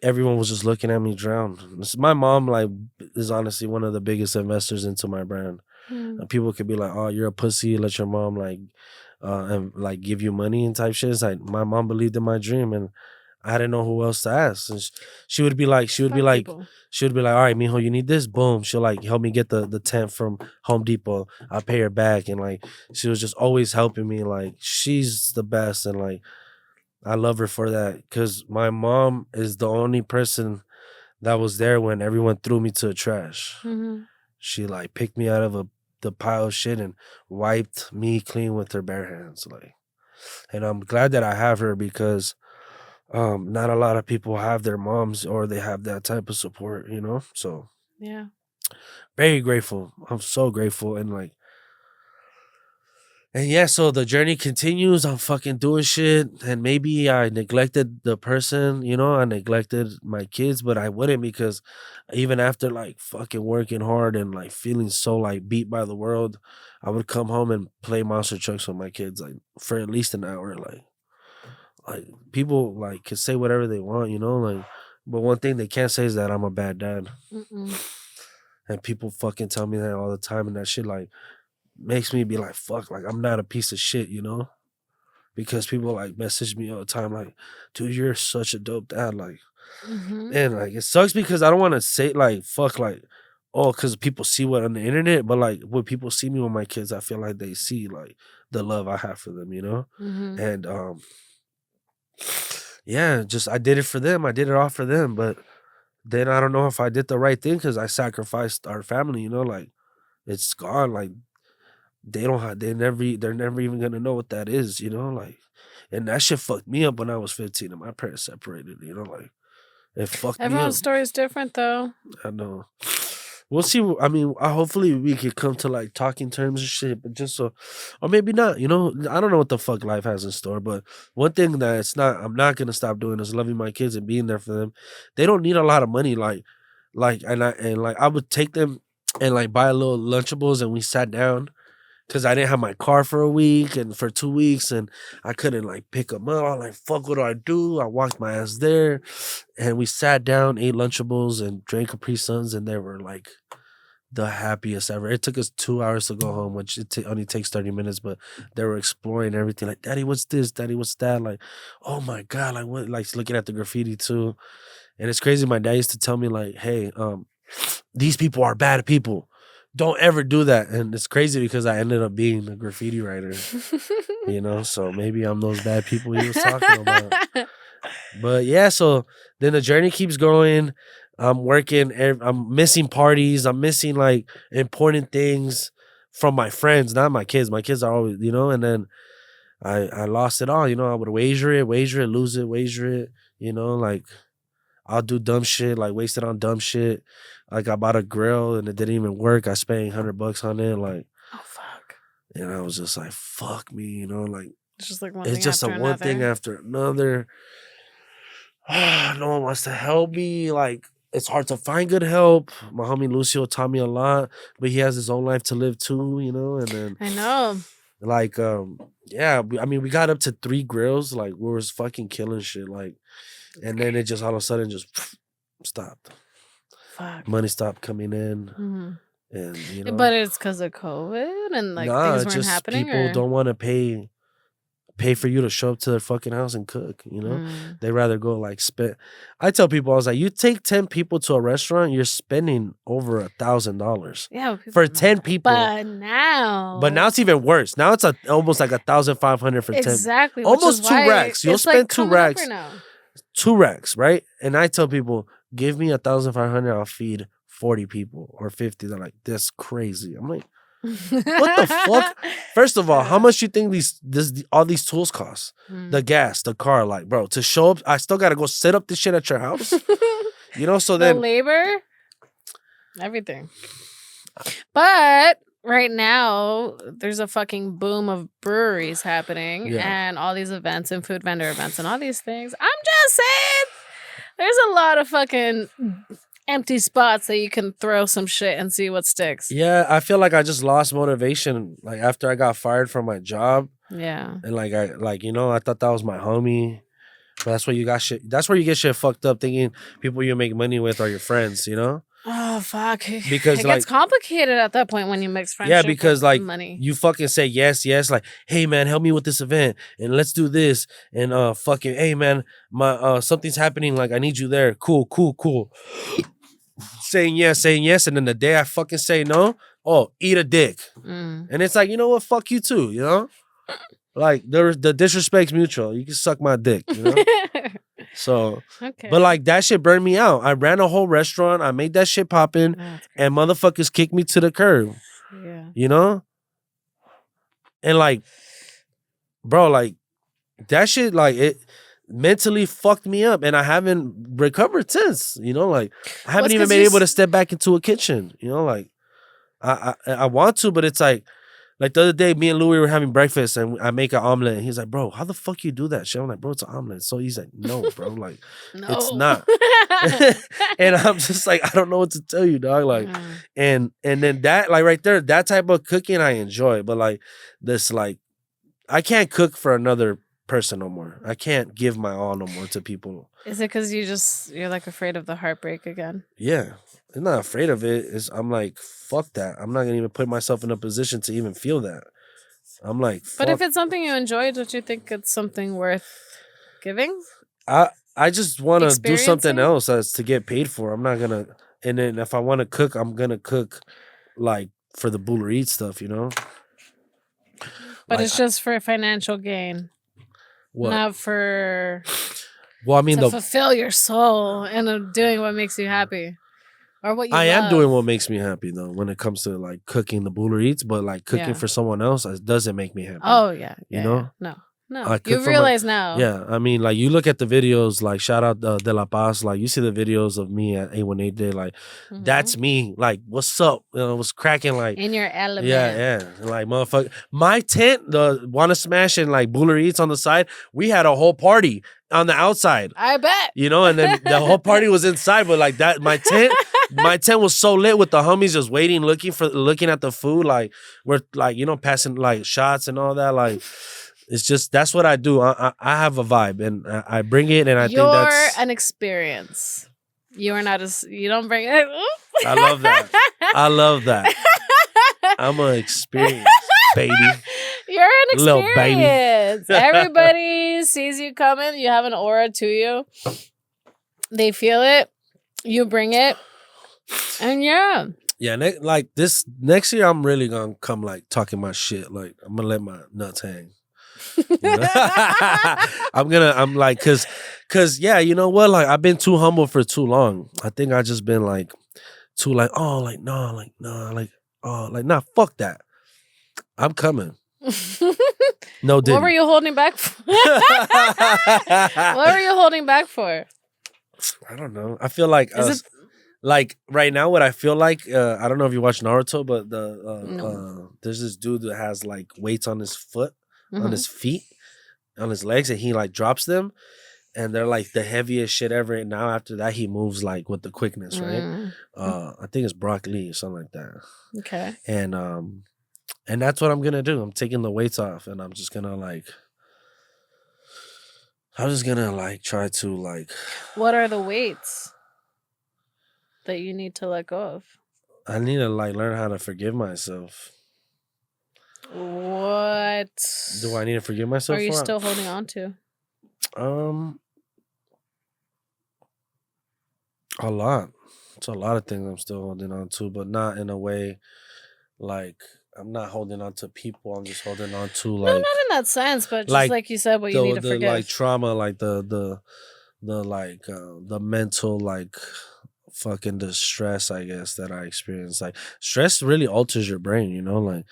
everyone was just looking at me drown. My mom, like, is honestly one of the biggest investors into my brand. People could be like, "Oh, you're a pussy. Let your mom and like give you money and type shit." It's like my mom believed in my dream, and I didn't know who else to ask. And she would be like, "All right, mijo, you need this." Boom. She'll like help me get the tent from Home Depot. I'll pay her back, and like she was just always helping me. Like she's the best, and like I love her for that, because my mom is the only person that was there when everyone threw me to the trash. She like picked me out of the pile of shit and wiped me clean with her bare hands. Like, and I'm glad that I have her, because not a lot of people have their moms or they have that type of support, you know? So yeah, very grateful. I'm so grateful. And yeah, so the journey continues. I'm fucking doing shit. And maybe I neglected the person, you know, I neglected my kids, but I wouldn't, because even after like fucking working hard and like feeling so like beat by the world, I would come home and play monster trucks with my kids like for at least an hour. Like people like can say whatever they want, you know, like, but one thing they can't say is that I'm a bad dad. And people fucking tell me that all the time, and that shit like makes me be like, fuck, like I'm not a piece of shit, you know? Because people like message me all the time, like, dude, you're such a dope dad. Like, and like it sucks because I don't want to say like, fuck, like, oh, because people see what on the internet, but like when people see me with my kids, I feel like they see like the love I have for them, you know? And yeah, just I did it for them. I did it all for them, but then I don't know if I did the right thing, because I sacrificed our family, you know, like it's gone. Like they're never even gonna know what that is, you know, like, and that shit fucked me up when I was 15 and my parents separated, you know, like it fucked me up. Everyone's story is different, though. I know. We'll see. I mean, hopefully we could come to like talking terms and shit, but just so, or maybe not, you know. I don't know what the fuck life has in store, but one thing that I'm not gonna stop doing is loving my kids and being there for them. They don't need a lot of money, and I would take them and like buy a little Lunchables, and we sat down, because I didn't have my car for a week and for 2 weeks, and I couldn't like pick them up. I'm like, fuck, what do I do? I walked my ass there, and we sat down, ate Lunchables, and drank Capri Suns, and they were like the happiest ever. It took us 2 hours to go home, which only takes 30 minutes, but they were exploring everything. Like, Daddy, what's this? Daddy, what's that? Like, oh my God, like what? Like looking at the graffiti too. And it's crazy. My dad used to tell me like, hey, these people are bad people. Don't ever do that. And it's crazy because I ended up being a graffiti writer, you know? So maybe I'm those bad people he was talking about. But yeah, so then the journey keeps going. I'm working, I'm missing parties. I'm missing like important things from my friends, not my kids. My kids are always, you know, and then I lost it all, you know. I would wager it, lose it, wager it, you know, like I'll do dumb shit, like waste it on dumb shit. Like I bought a grill and it didn't even work. I spent $100 on it, like, oh fuck. And I was just like, fuck me, you know, like It's just like one it's thing just after a one thing another. after another. No one wants to help me. Like it's hard to find good help. My homie Lucio taught me a lot, but he has his own life to live too, you know. And then I know. like yeah, I mean we got up to 3 grills, like we was fucking killing shit, like, and then it just all of a sudden just stopped. Fuck. Money stopped coming in, and you know. But it's because of COVID and like things weren't just happening. People don't want to pay for you to show up to their fucking house and cook, you know. They rather go like spend. I tell people, I was like, you take 10 people to a restaurant, you're spending over $1,000. Yeah, for 10 people. But now it's even worse. Now it's almost like 1,500 for 10. exactly. Almost which is 2 why racks. You'll it's spend like 2 coming up racks. right now. 2 racks, right? And I tell people, give me 1,500, I'll feed 40 people or 50. They're like, that's crazy. I'm like, what the fuck? First of all, how much you think all these tools cost? The gas, the car, like, bro, to show up, I still gotta go set up this shit at your house. You know, so the then labor, everything. But right now, there's a fucking boom of breweries happening and all these events and food vendor events and all these things. I'm just saying, there's a lot of fucking empty spots that you can throw some shit and see what sticks. Yeah, I feel like I just lost motivation like after I got fired from my job. Yeah. And like I thought that was my homie. But that's where you got shit. That's where you get shit fucked up thinking people you make money with are your friends, you know? Oh fuck! Because it gets complicated at that point when you mix friendship. Yeah, because like money. You fucking say yes, like, hey man, help me with this event and let's do this and fucking hey man, my something's happening, like I need you there. Cool. saying yes, and then the day I fucking say no, oh, eat a dick. And it's like, you know what, fuck you too, you know? Like the disrespect's mutual. You can suck my dick, you know? So, but like that shit burned me out. I ran a whole restaurant. I made that shit poppin', and motherfuckers kicked me to the curb. Yeah, you know, and like, bro, like that shit, like it mentally fucked me up, and I haven't recovered since. You know, like I haven't even been able to step back into a kitchen. You know, like I want to, but it's like the other day, me and Louis were having breakfast and I make an omelet. And he's like, bro, how the fuck you do that shit? I'm like, bro, it's an omelet. So he's like, no, bro. Like, it's not. And I'm just like, I don't know what to tell you, dog. Like, and then that, like right there, that type of cooking I enjoy. But like this, like, I can't cook for another person no more. I can't give my all no more to people. Is it because you're like afraid of the heartbreak again? Yeah. I'm not afraid of it. I'm like, fuck that. I'm not gonna even put myself in a position to even feel that. I'm like, fuck. But if it's something you enjoy, don't you think it's something worth giving? I just want to do something else as to get paid for. I'm not gonna. And then if I want to cook, I'm gonna cook like for the Booler Eat stuff, you know. But like, it's just for financial gain, not for. Well, I mean, to fulfill your soul and doing what makes you happy. Or what you love. am doing what makes me happy though when it comes to like cooking the Booler Eats, but like cooking for someone else doesn't make me happy. Oh yeah, you know? No. You realize now. Yeah, I mean, like you look at the videos, like shout out De La Paz, like you see the videos of me at A18 Day, like that's me. Like, what's up? You know, what's cracking? Like in your element. Yeah, like motherfucker. My tent, the Wanna Smash and like Booler Eats on the side, we had a whole party on the outside. I bet. You know, and then the whole party was inside, but like that, my tent was so lit with the homies just waiting, looking at the food, like we're like, you know, passing like shots and all that, like. It's just, that's what I do. I have a vibe and I bring it, and I think that's... You're an experience. You are not you don't bring it. I love that. I'm an experience, baby. You're an experience. Little baby. Everybody sees you coming. You have an aura to you. They feel it. You bring it. And yeah. Yeah, like this next year, I'm really going to come like talking my shit. Like, I'm going to let my nuts hang. You know? I'm like, cause yeah, you know what? Like I've been too humble for too long. I think I just been like too like, oh, like no, like nah, like oh, like nah, fuck that. I'm coming. No, What were you holding back for? What were you holding back for? I don't know. I feel like like right now, what I feel like, I don't know if you watch Naruto, but there's this dude that has like weights on his foot. On his feet, on his legs, and he like drops them, and they're like the heaviest shit ever. And now after that, he moves like with the quickness, right? I think it's Brock Lee or something like that. Okay. And that's what I'm gonna do. I'm taking the weights off, and I'm just gonna try to like. What are the weights that you need to let go of? I need to like learn how to forgive myself. What do I need to forgive myself for? Are you still holding on to? A lot. It's a lot of things I'm still holding on to, but not in a way like I'm not holding on to people. I'm just holding on to like. No, not in that sense, but just like you said, what you need to forgive. Like trauma, like the the mental like fucking distress, I guess, that I experience. Like stress really alters your brain, you know, like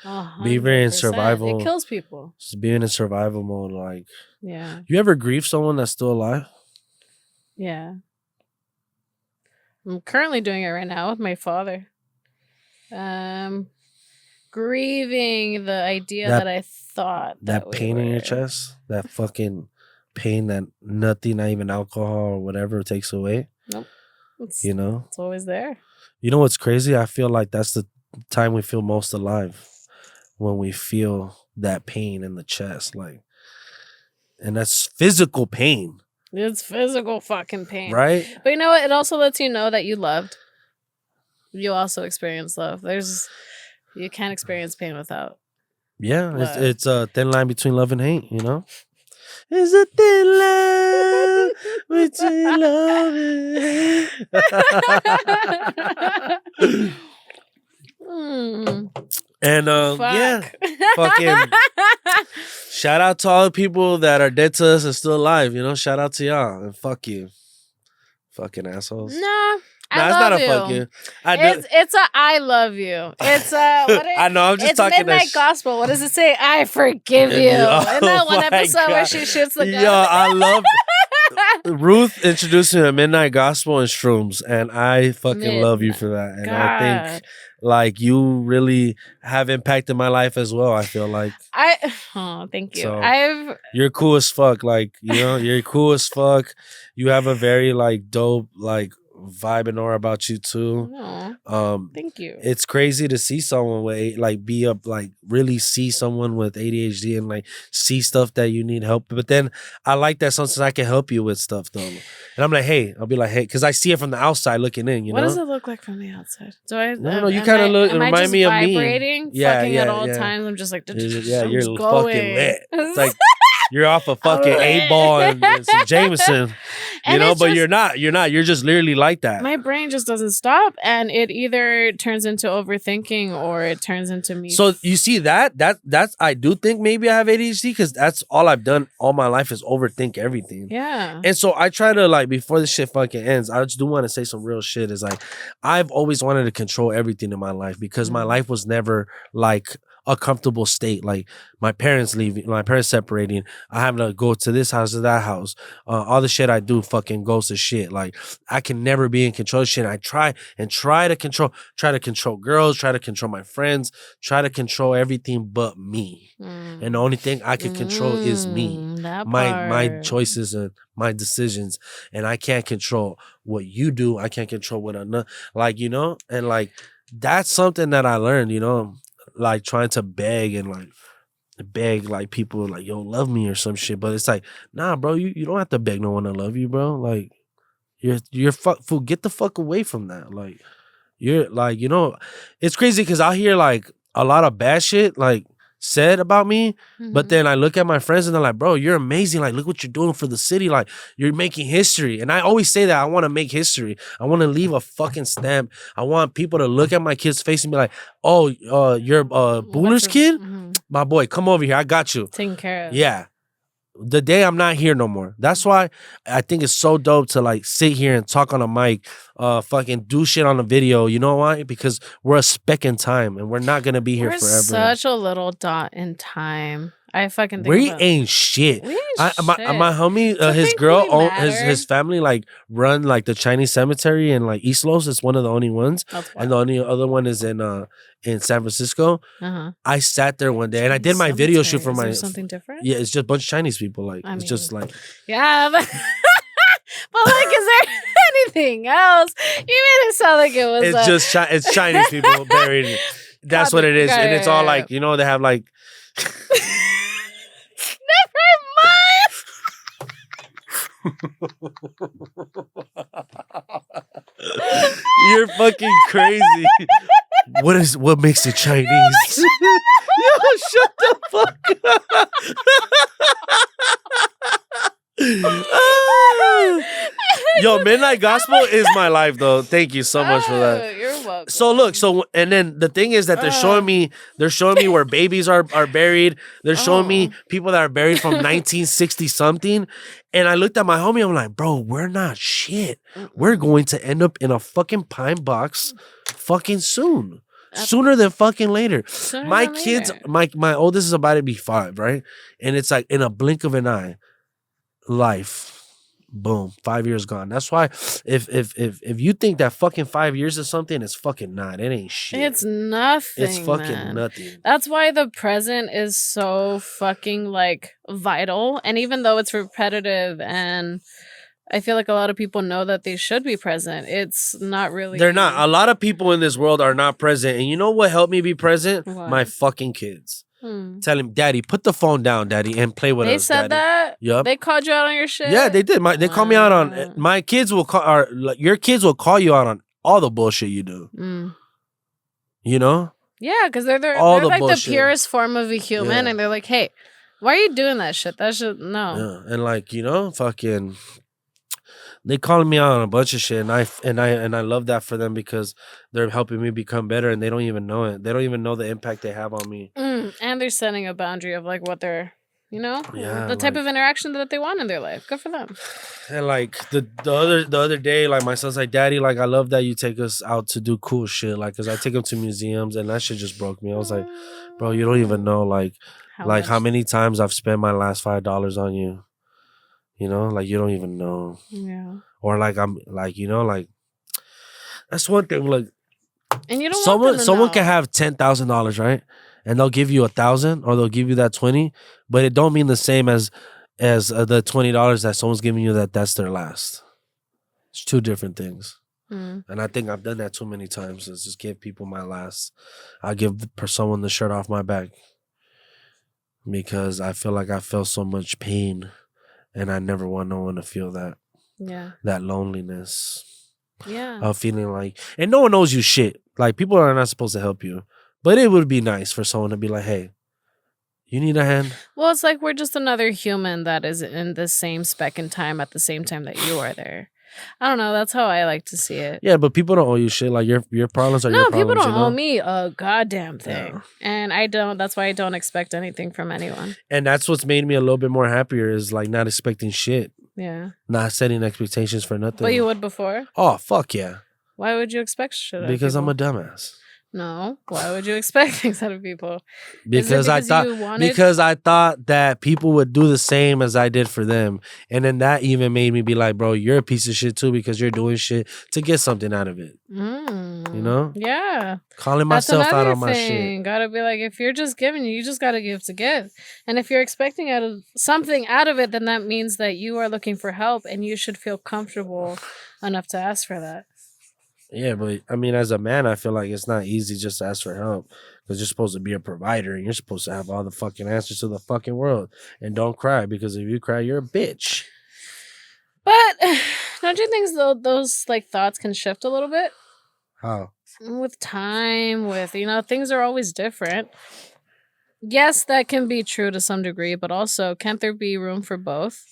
being very in 100%. It survival, kills people. being in survival mode. Like, Yeah. you ever grieve someone that's still alive? Yeah. I'm currently doing it right now with my father. Grieving the idea That that I thought that we pain in your were. chest, that fucking pain that nothing, not even alcohol or whatever, takes away. Nope. It's, You know, it's always there. you know what's crazy? I feel like that's the time we feel most alive, when we feel that pain in the chest, like, and that's physical pain, It's physical fucking pain. right? But you know what? It also lets you know that you loved. You also experience love. You can't experience pain without. Yeah, Love. it's a thin line between love and hate, you know? It's a thin line between love and hate. And yeah, fucking shout out to all the people that are dead to us and still alive, you know? Shout out to y'all, and fuck you. Fucking assholes. No. Nah, it's not a fuck you. It's a I love you. It's a I know, I'm just it's talking Midnight Gospel. What does it say? I forgive you. Isn't that one episode where she shoots the gun? Yo, I love Ruth introduced me to Midnight Gospel and Shrooms, and I fucking love you for that. And I think like you really have impacted my life as well, I feel like. Thank you. So, you're cool as fuck. Like, you know, you're cool as fuck. You have a very like dope like vibe and aura about you too. Thank you. It's crazy to see someone with like really see someone with ADHD and like see stuff that you need help. But then I like that sometimes I can help you with stuff though. And I'm like, hey, I'll be like, hey, because I see it from the outside looking in. You know, what does it look like from the outside? Do I? No, you kind of look. Remind me of me. Vibrating, fucking at all times. I'm just like, yeah, you're fucking lit. It's like you're off a fucking 8-ball and some Jameson. You know, but you're not. You're just literally like that. My brain just doesn't stop, and it either turns into overthinking or it turns into me. So you see that's I do think maybe I have ADHD, because that's all I've done all my life is overthink everything. Yeah. And so I try to like, before this shit fucking ends, I just do want to say some real shit. Is like, I've always wanted to control everything in my life, because my life was never like a comfortable state. Like my parents leaving, my parents separating, I have to go to this house to that house. All the shit I do fucking goes to shit. Like I can never be in control of shit. I try to control girls, try to control my friends, try to control everything but me. And the only thing I can control is me, my choices and my decisions. And I can't control what you do. I can't control what another, like, you know, and like that's something that I learned, you know. Like trying to beg like people like, yo, love me or some shit. But it's like, nah, bro, you don't have to beg no one to love you, bro. Like you're fool, get the fuck away from that. Like you're like, you know, it's crazy because I hear like a lot of bad shit like said about me, but then I look at my friends and they're like, bro, you're amazing. Like, look what you're doing for the city. Like, you're making history. And I always say that I want to make history. I want to leave a fucking stamp. I want people to look at my kid's face and be like, oh, you're Booler's kid? My boy, come over here. I got you. Taken care of. Yeah. The day I'm not here no more. That's why I think it's so dope to like sit here and talk on a mic, fucking do shit on a video. You know why? Because we're a speck in time and we're not gonna be here forever. Such a little dot in time. I fucking think we ain't shit. We ain't shit. My homie, his girl, his family like run like the Chinese cemetery in like East Los. It's one of the only ones, and the only other one is in San Francisco. I sat there one day and I did my video shoot for my. Something different? Yeah, it's just a bunch of Chinese people. Like it's just like yeah. But like, is there anything else? You made it sound like it was. It's just it's Chinese people buried. That's what it is, and it's all like, you know, they have like. You're fucking crazy. What makes it Chinese? Yo, shut the fuck up. Yo, Midnight Gospel is my life, though. Thank you so much for that. You're welcome. So look, and then the thing is that they're showing me where babies are buried. They're showing me people that are buried from 1960 something. And I looked at my homie, I'm like, bro, we're not shit. We're going to end up in a fucking pine box fucking soon. Sooner than fucking later. My kids, my oldest is about to be 5, right? And it's like in a blink of an eye, life. Boom, 5 years gone. That's why if you think that fucking 5 years is something, it's fucking not. It ain't shit. It's nothing. It's fucking nothing. That's why the present is so fucking like vital. And even though it's repetitive and I feel like a lot of people know that they should be present, it's not really. They're not. A lot of people in this world are not present. And you know what helped me be present? What? My fucking kids. Tell him, Daddy, put the phone down, Daddy, and play with us. They said Daddy. that? Yup. They called you out on your shit? Yeah, they did. They call me out on. My kids will call. Or your kids will call you out on all the bullshit you do. You know? Yeah, because they're like bullshit. The purest form of a human, and they're like, hey, why are you doing that shit? That shit, no. Yeah. And like, you know, fucking. They calling me out on a bunch of shit, and I love that for them because they're helping me become better, and they don't even know it. They don't even know the impact they have on me. And they're setting a boundary of like what they're, you know, the type like, of interaction that they want in their life. Good for them. And like the other day, like my son's like, Daddy, like I love that you take us out to do cool shit, like because I take him to museums, and that shit just broke me. I was like, bro, you don't even know like how many times I've spent my last $5 on you. You know, like you don't even know. Yeah. Or like I'm like, you know, like that's one thing. Like, and you don't someone can have $10,000, right? And they'll give you 1,000, or they'll give you that 20, but it don't mean the same as the $20 that someone's giving you that's their last. It's two different things. And I think I've done that too many times. Is just give people my last. I give someone the shirt off my back because I feel like I felt so much pain. And I never want no one to feel that. Yeah. That loneliness. Yeah. Of feeling like, and no one knows you shit. Like, people are not supposed to help you. But it would be nice for someone to be like, hey, you need a hand? Well, it's like we're just another human that is in the same speck in time at the same time that you are there. I don't know. That's how I like to see it. Yeah, but people don't owe you shit. Like your problems are your problems. No, people don't owe me a goddamn thing. Yeah. And I don't. That's why I don't expect anything from anyone. And that's what's made me a little bit more happier is like not expecting shit. Yeah. Not setting expectations for nothing. But you would before? Oh, fuck yeah. Why would you expect shit? Because I'm a dumbass. No. Why would you expect things out of people? Because I thought that people would do the same as I did for them. And then that even made me be like, bro, you're a piece of shit too because you're doing shit to get something out of it. You know? Yeah. Calling myself out on my shit. Gotta be like, if you're just giving, you just gotta give to give. And if you're expecting something out of it, then that means that you are looking for help and you should feel comfortable enough to ask for that. Yeah, but I mean, as a man, I feel like it's not easy just to ask for help because you're supposed to be a provider and you're supposed to have all the fucking answers to the fucking world. And don't cry because if you cry, you're a bitch. But don't you think those like thoughts can shift a little bit? How? With time, with, you know, things are always different. Yes, that can be true to some degree, but also can't there be room for both?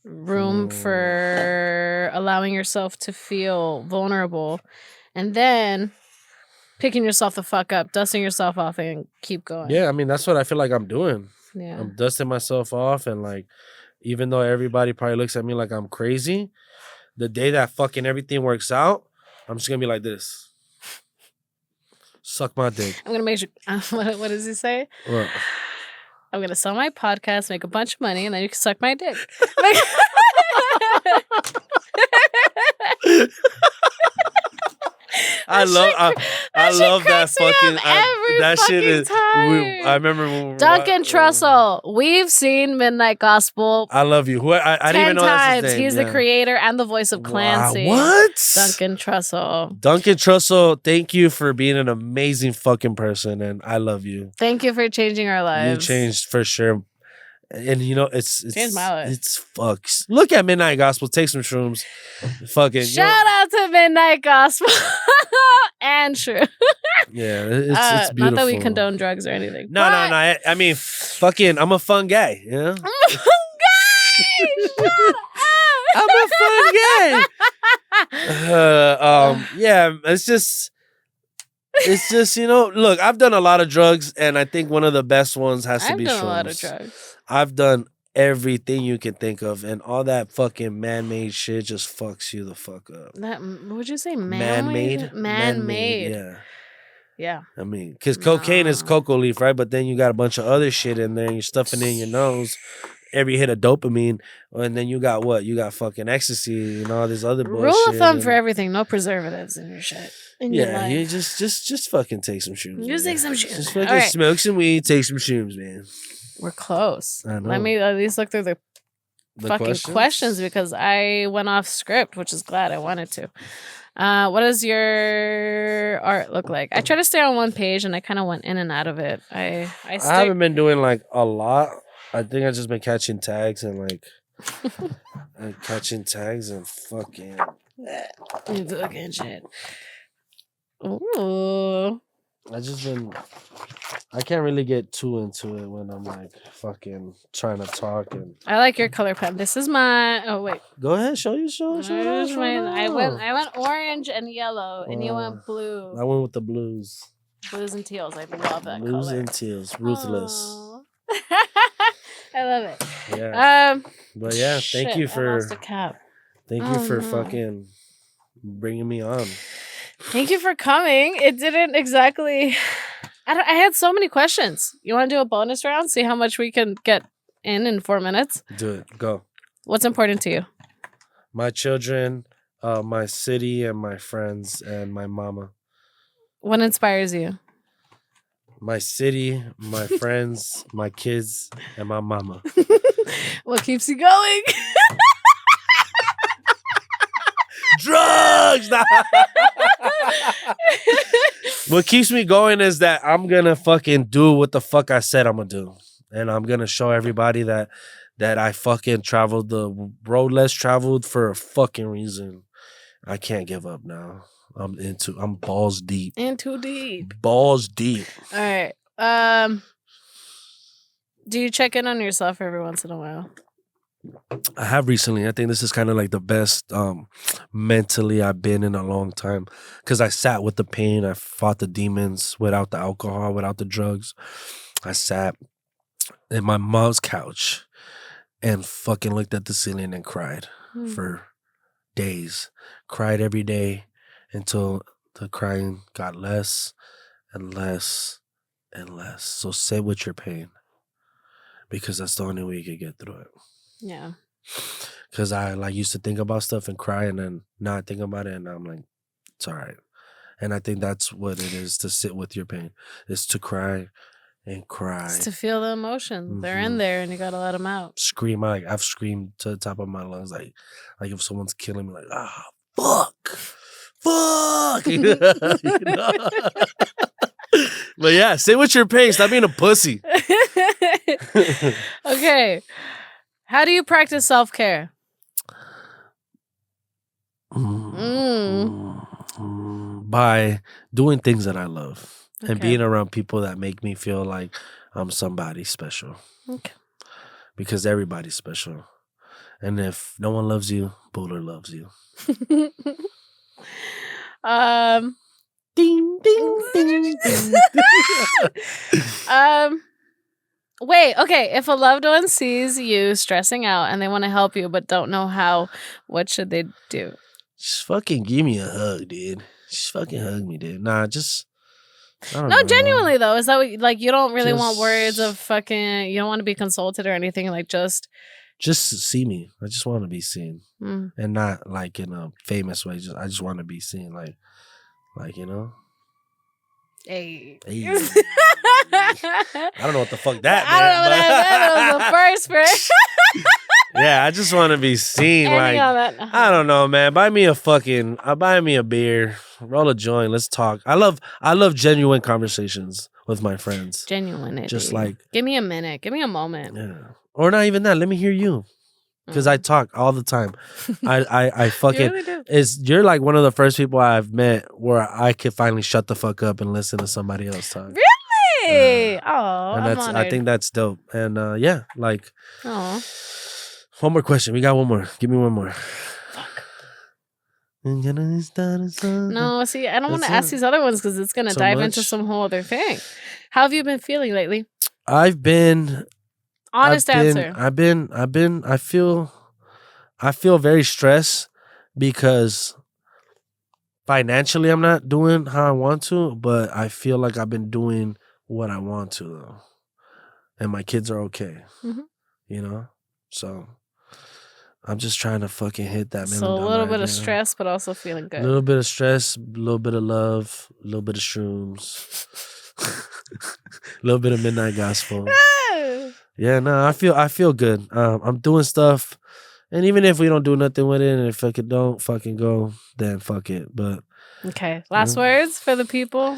Room for allowing yourself to feel vulnerable and then picking yourself the fuck up, dusting yourself off and keep going. Yeah, I mean, that's what I feel like I'm doing. Yeah. I'm dusting myself off and like, even though everybody probably looks at me like I'm crazy, the day that fucking everything works out, I'm just gonna be like this. Suck my dick. I'm gonna make sure, what does he say? What? I'm going to sell my podcast, make a bunch of money, and then you can suck my dick. I love that fucking that shit is. I remember when Duncan Trussell. We've seen Midnight Gospel. I love you. I didn't even know that's his name. He's the creator and the voice of Clancy. Wow, what? Duncan Trussell. Duncan Trussell, thank you for being an amazing fucking person, and I love you. Thank you for changing our lives. You changed for sure. And you know, it's changed my life. It's fucks. Look at Midnight Gospel. Take some shrooms. Fucking shout out to Midnight Gospel and true. Yeah, it's beautiful. Not that we condone drugs or anything. No. I mean, fucking, I'm a fun guy. You know. I'm a fun guy. Shut up. I'm a fun guy. Yeah, it's just look, I've done a lot of drugs, and I think one of the best ones has to be I've done a lot of shrooms. drugs. I've done everything you can think of, and all that fucking man-made shit just fucks you the fuck up. That would you say Man-made, Man-made. yeah. Yeah. I mean, because cocaine is cocoa leaf, right? But then you got a bunch of other shit in there, and you're stuffing it in your nose. Every hit of dopamine, and then you got what? You got fucking ecstasy and all this other bullshit. Rule of thumb for everything: no preservatives in your shit. Yeah, you just fucking take some shrooms. Just take some shrooms. Just fucking smoke some weed, take some shrooms, man. We're close. I know. Let me at least look through the fucking questions because I went off script, which is glad I wanted to. What does your art look like? I try to stay on one page, and I kind of went in and out of it. I haven't been doing like a lot. I think I've just been catching tags and like fucking. You fucking shit. Ooh. I can't really get too into it when I'm like fucking trying to talk and. I like your color pen. This is my. Oh wait. Go ahead, show. I went orange and yellow, and you went blue. I went with the blues. Blues and teals. I love that Blues color. and teals, ruthless. I love it. Yeah. But yeah, thank you for. I lost a cap. Thank you for fucking bringing me on. Thank you for coming. It didn't exactly. I had so many questions. You want to do a bonus round? See how much we can get in 4 minutes? Do it. Go. What's important to you? My children, my city, and my friends, and my mama. What inspires you? My city, my friends, my kids, and my mama. What keeps you going? Drugs! What keeps me going is that I'm gonna fucking do what the fuck I said I'm gonna do. And I'm gonna show everybody that I fucking traveled the road less traveled for a fucking reason. I can't give up now. I'm balls deep. In too deep. Balls deep. All right. Do you check in on yourself every once in a while? I have recently. I think this is kind of like the best mentally I've been in a long time because I sat with the pain. I fought the demons without the alcohol, without the drugs. I sat in my mom's couch and fucking looked at the ceiling and cried for days. Cried every day until the crying got less and less and less. So sit with your pain because that's the only way you can get through it. Yeah. Because I like used to think about stuff and cry, and then now I think about it and I'm like, it's all right. And I think that's what it is to sit with your pain. It's to cry and cry. It's to feel the emotions. Mm-hmm. They're in there and you gotta let them out. Scream. I've screamed to the top of my lungs like if someone's killing me, like, fuck. You know? But yeah, sit with your pain. Stop being a pussy. Okay. How do you practice self-care? By doing things that I love and being around people that make me feel like I'm somebody special. Okay. Because everybody's special. And if no one loves you, Booler loves you. Ding, ding, ding, ding. Wait, okay. If a loved one sees you stressing out and they want to help you but don't know how, what should they do? Just fucking give me a hug, dude. Just fucking hug me, dude. Nah, just. I don't know. Genuinely though. Is that what, like you don't really want words of fucking? You don't want to be consulted or anything. Like just see me. I just want to be seen, and not like in a famous way. I just want to be seen, like you know. Hey. I don't know what the fuck that I don't know what that was the first verse. Yeah, I just want to be seen. Like, I don't know, man. Buy me a beer, roll a joint. Let's talk. I love genuine conversations with my friends. Genuine. Just like, give me a minute. Give me a moment. Yeah. Or not even that. Let me hear you. Because I talk all the time. I fucking you really do. You're like one of the first people I've met where I could finally shut the fuck up and listen to somebody else talk. Really? And I think that's dope. And yeah, like One more question. We got one more. Give me one more. Fuck. No, No, see, I don't want to That's ask it. these other ones because it's gonna So dive into much. some whole other thing. How have you been feeling lately? I've been Honest answer. I feel very stressed because financially I'm not doing how I want to, but I feel like I've been doing what I want to though. And my kids are okay. Mhm. You know? So I'm just trying to fucking hit that So a $1 million little bit of idea. stress, but also feeling A good. little bit of stress, a little bit of love, a little bit of shrooms, a little bit of midnight gospel. Yeah, no, I feel good. I'm doing stuff, and even if we don't do nothing with it, and if it don't fucking go, then fuck it. But Okay. Last words for the people.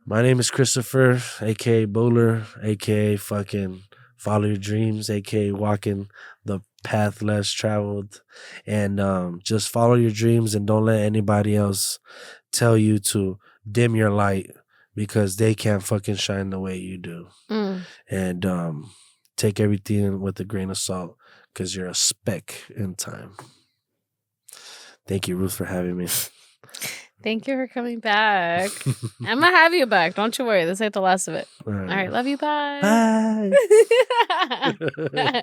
my name is Christopher, aka Booler, aka fucking follow your dreams, aka walking the path less traveled, and just follow your dreams and don't let anybody else tell you to dim your light because they can't fucking shine the way you do. And take everything with a grain of salt because you're a speck in time. Thank you, Ruth, for having me. Thank you for coming back. I'm gonna have you back. Don't you worry. This ain't the last of it. All All right. Love you. Bye. Bye.